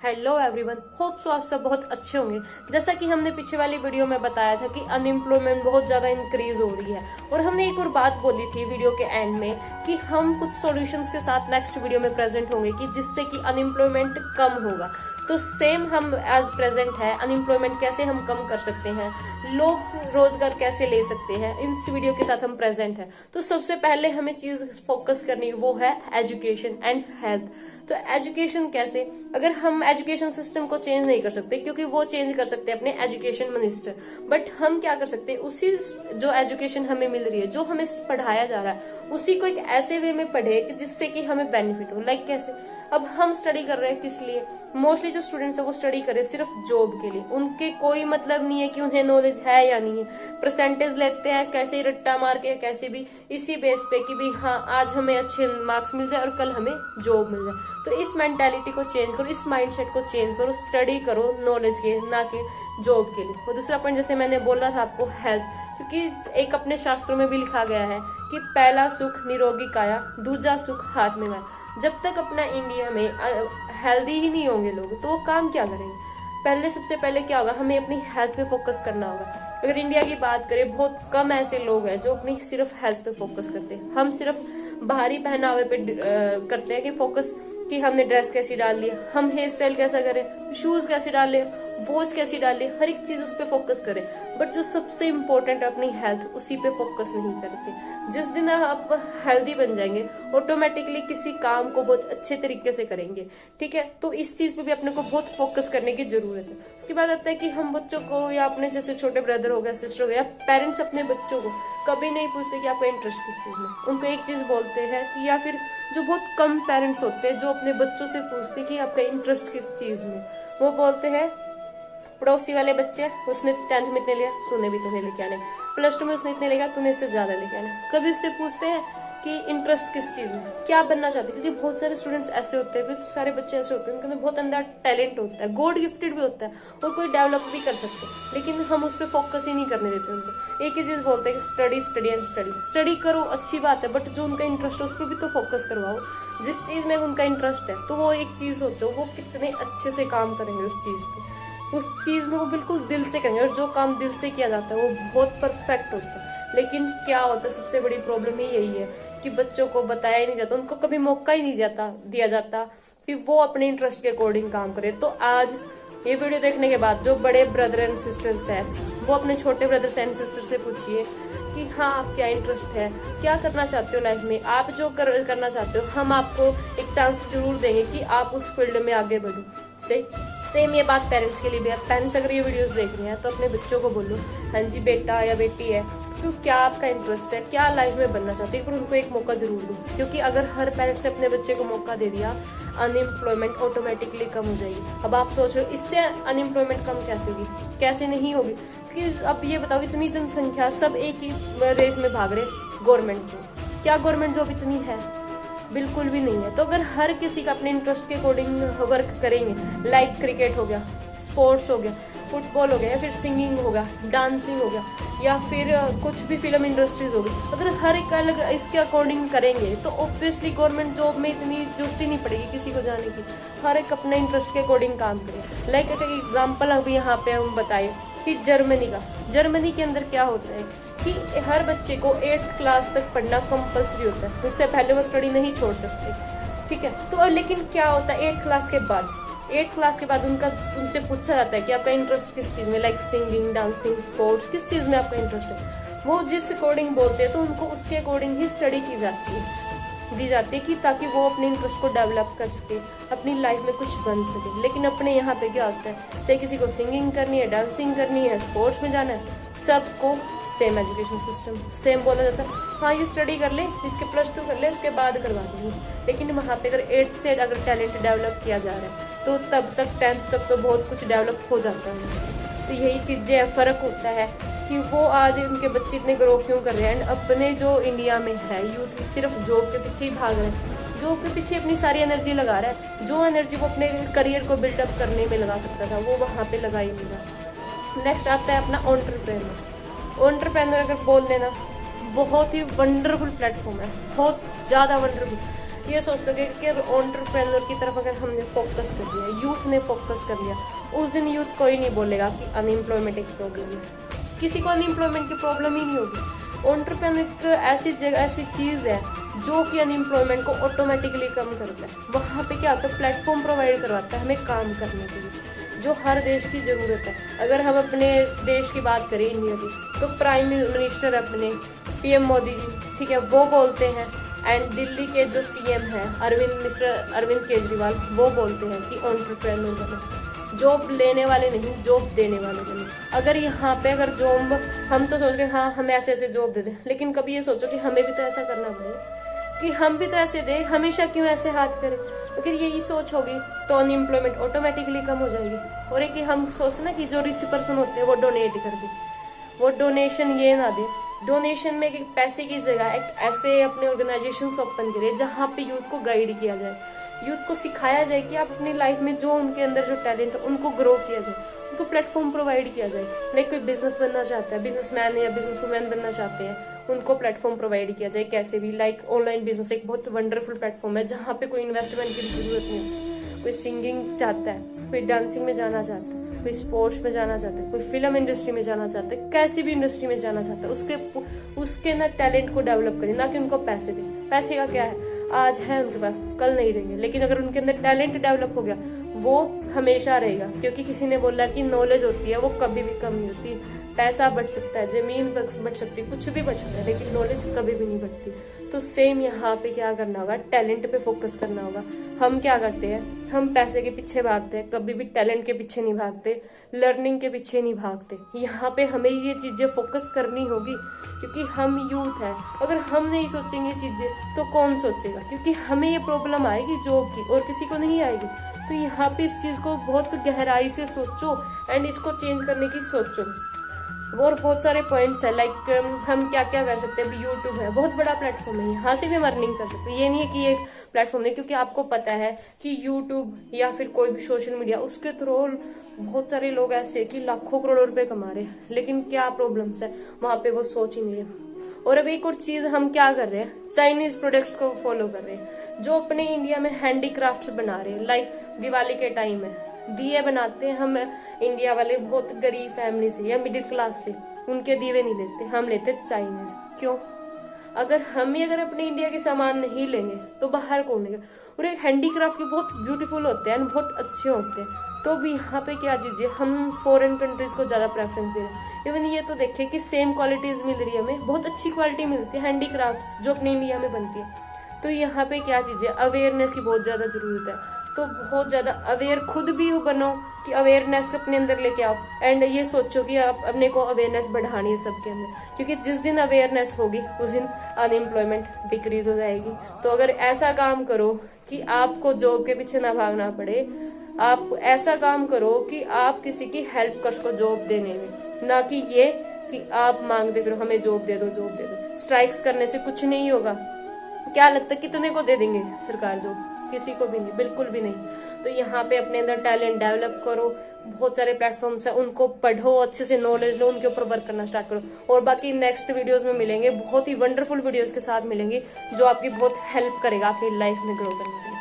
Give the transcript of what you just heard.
Hello everyone, hope so आप सब बहुत अच्छे होंगे। जैसा कि हमने पीछे वाली वीडियो में बताया था कि अनएम्प्लॉयमेंट बहुत ज़्यादा इंक्रीज हो रही है, और हमने एक और बात बोली थी वीडियो के एंड में कि हम कुछ सॉल्यूशंस के साथ नेक्स्ट वीडियो में प्रेजेंट होंगे कि जिससे कि अनएम्प्लॉयमेंट कम होगा। तो सेम हम एज प्रेजेंट है, अनएम्प्लॉयमेंट कैसे हम कम कर सकते हैं, लोग रोजगार कैसे ले सकते हैं, इस वीडियो के साथ हम प्रेजेंट है। तो सबसे पहले हमें चीज फोकस करनी वो है एजुकेशन एंड हेल्थ। तो एजुकेशन कैसे, अगर हम एजुकेशन सिस्टम को चेंज नहीं कर सकते क्योंकि वो चेंज कर सकते हैं अपने एजुकेशन मिनिस्टर, बट हम क्या कर सकते हैं उसी जो एजुकेशन हमें मिल रही है, जो हमें पढ़ाया जा रहा है, उसी को एक ऐसे वे में पढ़े कि जिससे कि हमें बेनिफिट हो। लाइक कैसे, अब हम स्टडी कर रहे हैं किस लिए, मोस्टली जो स्टूडेंट्स है वो स्टडी कर रहे हैं सिर्फ जॉब के लिए। उनके कोई मतलब नहीं है कि उन्हें नॉलेज है या नहीं है, परसेंटेज लेते हैं कैसे ही रट्टा मार के कैसे भी, इसी बेस पे कि भी हाँ आज हमें अच्छे मार्क्स मिल जाए और कल हमें जॉब मिल जाए। तो इस मेंटालिटी को चेंज करो, इस माइंडसेट को चेंज करो, स्टडी करो नॉलेज के, ना कि जॉब के लिए। और दूसरा पॉइंट जैसे मैंने बोला था आपको, हेल्थ, क्योंकि एक अपने शास्त्रों में भी लिखा गया है कि पहला सुख निरोगी काया, दूजा सुख हाथ में माया। जब तक अपना इंडिया में हेल्दी ही नहीं होंगे लोग तो वो काम क्या करेंगे। पहले सबसे पहले क्या होगा, हमें अपनी हेल्थ पे फोकस करना होगा। अगर इंडिया की बात करें, बहुत कम ऐसे लोग हैं जो अपनी सिर्फ हेल्थ पे फोकस करते हैं। हम सिर्फ बाहरी पहनावे पे करते हैं कि फोकस, कि हमने ड्रेस कैसी डाल ली, हम हेयर स्टाइल कैसा करें, शूज कैसे डाले, वॉच कैसी डाले, हर एक चीज उस पर फोकस करें। बट जो सबसे इम्पोर्टेंट है अपनी हेल्थ, उसी पे फोकस नहीं करते। जिस दिन आप हेल्दी बन जाएंगे ऑटोमेटिकली किसी काम को बहुत अच्छे तरीके से करेंगे। ठीक है, तो इस चीज पे भी अपने को बहुत फोकस करने की जरूरत है। उसके बाद आता है कि हम बच्चों को, या अपने जैसे छोटे ब्रदर हो गया, सिस्टर हो गया, पेरेंट्स अपने बच्चों को कभी नहीं पूछते कि आपका इंटरेस्ट किस चीज में। उनको एक चीज बोलते हैं कि, या फिर जो बहुत कम पेरेंट्स होते हैं जो अपने बच्चों से पूछते कि आपका इंटरेस्ट किस चीज में, वो बोलते हैं पड़ोसी वाले बच्चे, उसने 10th में इतने लिया, तूने भी इतने लेके आने, +2 में उसने इतने लिया, तूने इससे ज्यादा लेके आना। कभी उससे पूछते हैं कि इंटरेस्ट किस चीज में, क्या बनना चाहते हैं। क्योंकि बहुत सारे स्टूडेंट्स ऐसे होते हैं, कुछ सारे बच्चे ऐसे होते हैं उनके अंदर बहुत अंदर टैलेंट होता है, गॉड गिफ्टेड भी होता है, और कोई डेवलप भी कर सकते हैं, लेकिन हम उस पर फोकस ही नहीं करने देते उनको। एक ही चीज बोलते हैं कि study study and study. Study करो, अच्छी बात है, बट जो उनका इंटरेस्ट है उस पर भी तो फोकस करवाओ। जिस चीज में उनका इंटरेस्ट है तो वो एक चीज सोचो, वो कितने अच्छे से काम करेंगे उस चीज पे, उस चीज में वो बिल्कुल दिल से करेंगे। और जो काम दिल से किया जाता है वो बहुत परफेक्ट होता है। लेकिन क्या होता है, सबसे बड़ी प्रॉब्लम ही यही है कि बच्चों को बताया ही नहीं जाता, उनको कभी मौका ही नहीं दिया जाता कि वो अपने इंटरेस्ट के अकॉर्डिंग काम करे। तो आज ये वीडियो देखने के बाद जो बड़े ब्रदर एंड सिस्टर्स हैं, वो अपने छोटे ब्रदर्स एंड सिस्टर से पूछिए कि हाँ आप क्या इंटरेस्ट है, क्या करना चाहते हो लाइफ में, आप जो करना चाहते हो हम आपको एक चांस जरूर देंगे कि आप उस फील्ड में आगे बढ़ो। सेम ये बात पेरेंट्स के लिए भी है। पेरेंट्स अगर ये वीडियोस देख रहे हैं तो अपने बच्चों को बोलो, हाँ जी बेटा या बेटी है, तो क्या आपका इंटरेस्ट है, क्या लाइफ में बनना चाहते हो, पर उनको एक मौका जरूर दो। क्योंकि अगर हर पेरेंट्स ने अपने बच्चे को मौका दे दिया, अनएम्प्लॉयमेंट ऑटोमेटिकली कम हो जाएगी। अब आप सोच रहे हो इससे अनएम्प्लॉयमेंट कम कैसे होगी, कैसे नहीं होगी। क्योंकि अब ये बताओ, इतनी जनसंख्या, सब एक ही रेस में भाग रहे गवर्नमेंट जॉब, क्या गवर्नमेंट जॉब इतनी है, बिल्कुल भी नहीं है। तो अगर हर किसी का अपने इंटरेस्ट के अकॉर्डिंग वर्क करेंगे, लाइक क्रिकेट हो गया, स्पोर्ट्स हो गया, फुटबॉल हो गया, या फिर सिंगिंग हो गया, डांसिंग हो गया, या फिर कुछ भी फिल्म इंडस्ट्रीज हो गई, अगर हर एक अलग इसके अकॉर्डिंग करेंगे तो ऑब्वियसली गवर्नमेंट जॉब में इतनी जरूरत ही नहीं पड़ेगी किसी को जाने की। हर एक अपने इंटरेस्ट के अकॉर्डिंग काम करे। लाइक एक एग्जाम्पल अभी यहाँ पे हम बताए कि जर्मनी के अंदर क्या होता है कि हर बच्चे को 8th क्लास तक पढ़ना कंपल्सरी होता है, उससे पहले वो स्टडी नहीं छोड़ सकते। ठीक है, तो लेकिन क्या होता है 8th क्लास के बाद, 8th क्लास के बाद उनसे पूछा जाता है कि आपका इंटरेस्ट किस चीज में, लाइक सिंगिंग, डांसिंग, स्पोर्ट्स, किस चीज में आपका इंटरेस्ट है। वो जिस अकॉर्डिंग बोलते हैं तो उनको उसके अकॉर्डिंग ही स्टडी दी जाती है कि ताकि वो अपने इंटरेस्ट को डेवलप कर सके, अपनी लाइफ में कुछ बन सके। लेकिन अपने यहाँ पे क्या होता है, चाहे किसी को सिंगिंग करनी है, डांसिंग करनी है, स्पोर्ट्स में जाना है, सबको सेम एजुकेशन सिस्टम, सेम बोला जाता है, हाँ ये स्टडी कर ले, इसके +2 कर ले, उसके बाद करवा देंगे। लेकिन वहाँ पे अगर 8th से अगर टैलेंट डेवलप किया जा रहा है तो तब तक 10th तक तो बहुत कुछ डेवलप हो जाता है। तो यही चीज़ें फ़र्क होता है कि वो आज उनके बच्चे इतने ग्रो क्यों कर रहे हैं। एंड अपने जो इंडिया में है यूथ सिर्फ जॉब के पीछे ही भाग रहे हैं, जॉब के पीछे अपनी सारी एनर्जी लगा रहा है। जो एनर्जी वो अपने करियर को बिल्डअप करने में लगा सकता था वो वहाँ पे लगा ही नहीं रहा। नेक्स्ट आता है अपना एंटरप्रेन्योर अगर बोल देना, बहुत ही वंडरफुल प्लेटफॉर्म है, बहुत ज़्यादा वंडरफुल। ये सोचते हो कि एंटरप्रेन्योर की तरफ अगर हमने फोकस कर दिया, यूथ ने फोकस कर लिया, उस दिन यूथ कोई नहीं बोलेगा कि अनएम्प्लॉयमेंट एक प्रॉब्लम है। किसी को अनएम्प्लॉयमेंट की प्रॉब्लम ही नहीं होगी। एंटरप्रेन्योर एक ऐसी जगह, ऐसी चीज़ है जो कि अनएम्प्लॉयमेंट को ऑटोमेटिकली कम करता है। वहाँ पे क्या होता है, प्लेटफॉर्म प्रोवाइड करवाता है हमें काम करने के लिए, जो हर देश की ज़रूरत है। अगर हम अपने देश की बात करें, इंडिया की, तो प्राइम मिनिस्टर अपने PM मोदी जी, ठीक है, वो बोलते हैं, एंड दिल्ली के जो CM हैं अरविंद केजरीवाल, वो बोलते हैं कि एंटरप्रेन्योर बनो, जॉब लेने वाले नहीं, जॉब देने वाले बनो। अगर यहाँ पे अगर जॉब, हम तो सोच रहे हैं हाँ हमें ऐसे ऐसे जॉब दे दें, लेकिन कभी ये सोचो कि हमें भी तो ऐसा करना पड़ेगा कि हम भी तो ऐसे दें, हमेशा क्यों ऐसे हाथ करें। अगर यही सोच होगी तो अनएम्प्लॉयमेंट ऑटोमेटिकली कम हो जाएगी। और एक हम सोचते ना कि जो रिच पर्सन होते हैं वो डोनेट कर दे, वो डोनेशन ये ना दे। डोनेशन में एक पैसे की जगह एक ऐसे अपने ऑर्गेनाइजेशन ओपन करें जहाँ पे यूथ को गाइड किया जाए, यूथ को सिखाया जाए कि आप अपनी लाइफ में जो उनके अंदर जो टैलेंट है उनको ग्रो किया जाए, उनको प्लेटफॉर्म प्रोवाइड किया जाए। लाइक कोई बिजनेस बनना चाहता है, बिजनेसमैन या बिजनेसवुमैन बनना चाहते हैं, उनको प्लेटफॉर्म प्रोवाइड किया जाए कैसे भी। लाइक ऑनलाइन बिजनेस एक बहुत वंडरफुल प्लेटफॉर्म है जहाँ पे कोई इन्वेस्टमेंट की जरूरत नहीं है। कोई सिंगिंग चाहता है, कोई डांसिंग में जाना चाहता है, कोई स्पोर्ट्स में जाना चाहता है, कोई फिल्म इंडस्ट्री में जाना चाहता है, कैसी भी इंडस्ट्री में जाना चाहता है, उसके ना टैलेंट को डेवलप करें, ना कि उनको पैसे दें। पैसे का क्या है, आज है उनके पास, कल नहीं देंगे, लेकिन अगर उनके अंदर टैलेंट डेवलप हो गया वो हमेशा रहेगा। क्योंकि किसी ने बोला कि नॉलेज होती है वो कभी भी कम नहीं होती। पैसा बढ़ सकता है, जमीन बढ़ सकती है, कुछ भी बढ़ सकता है, लेकिन नॉलेज कभी भी नहीं बढ़ती। तो सेम यहाँ पे क्या करना होगा, टैलेंट पे फोकस करना होगा। हम क्या करते हैं, हम पैसे के पीछे भागते हैं, कभी भी टैलेंट के पीछे नहीं भागते, लर्निंग के पीछे नहीं भागते। यहाँ पे हमें ये चीज़ें फोकस करनी होगी क्योंकि हम यूथ हैं। अगर हम नहीं सोचेंगे चीज़ें तो कौन सोचेगा, क्योंकि हमें ये प्रॉब्लम आएगी जॉब की और किसी को नहीं आएगी। तो यहाँ पे इस चीज़ को बहुत गहराई से सोचो एंड इसको चेंज करने की सोचो। और बहुत सारे पॉइंट्स है, लाइक हम क्या क्या कर सकते हैं। अभी यूट्यूब है, बहुत बड़ा प्लेटफॉर्म है, यहाँ से भी हम अर्निंग कर सकते हैं। ये नहीं है कि एक प्लेटफॉर्म नहीं, क्योंकि आपको पता है कि यूट्यूब या फिर कोई भी सोशल मीडिया, उसके थ्रू बहुत सारे लोग ऐसे कि लाखों करोड़ों रुपए कमा रहे हैं, लेकिन क्या प्रॉब्लम्स है वहाँ पे वो सोच ही नहीं रहे। और अब एक और चीज हम क्या कर रहे हैं, चाइनीज प्रोडक्ट्स को फॉलो कर रहे हैं, जो अपने इंडिया में हैंडीक्राफ्ट्स बना रहे हैं। लाइक दिवाली के टाइम है, दिए बनाते हैं हम इंडिया वाले, बहुत गरीब फैमिली से या मिडिल क्लास से, उनके दिए नहीं लेते, हम लेते चाइनीज। क्यों? अगर हम ही अगर अपने इंडिया के सामान नहीं लेंगे तो बाहर कौन लेगा। और एक हैंडीक्राफ्ट के बहुत ब्यूटीफुल होते हैं, बहुत अच्छे होते हैं। तो भी यहाँ पे क्या चीज़ है, हम फॉरेन कंट्रीज को ज़्यादा प्रेफरेंस दे रहे हैं। इवन ये तो देखिए कि सेम क्वालिटीज़ मिल रही है हमें, बहुत अच्छी क्वालिटी मिलती है हैंडीक्राफ्ट्स जो अपने इंडिया में बनती है। तो यहाँ पे क्या चीज़ है, अवेयरनेस की बहुत ज़्यादा ज़रूरत है। तो बहुत ज़्यादा अवेयर खुद भी हो बनो, कि अवेयरनेस अपने अंदर लेके आओ एंड ये सोचो कि आप अपने को अवेयरनेस बढ़ानी है सबके अंदर। क्योंकि जिस दिन अवेयरनेस होगी उस दिन अनएम्प्लॉयमेंट डिक्रीज हो जाएगी। तो अगर ऐसा काम करो कि आपको जॉब के पीछे ना भागना पड़े, आप ऐसा काम करो कि आप किसी की हेल्प कर सको जॉब देने में, ना कि ये कि आप मांगते फिर हमें जॉब दे दो, जॉब दे दो। स्ट्राइक्स करने से कुछ नहीं होगा। क्या लगता है कितने को दे देंगे सरकार जॉब? किसी को भी नहीं, बिल्कुल भी नहीं। तो यहाँ पे अपने अंदर टैलेंट डेवलप करो, बहुत सारे प्लेटफॉर्म्स हैं, उनको पढ़ो, अच्छे से नॉलेज लो, उनके ऊपर वर्क करना स्टार्ट करो। और बाकी नेक्स्ट वीडियोस में मिलेंगे, बहुत ही वंडरफुल वीडियोस के साथ मिलेंगे जो आपकी बहुत हेल्प करेगा अपनी लाइफ में ग्रो करने के लिए।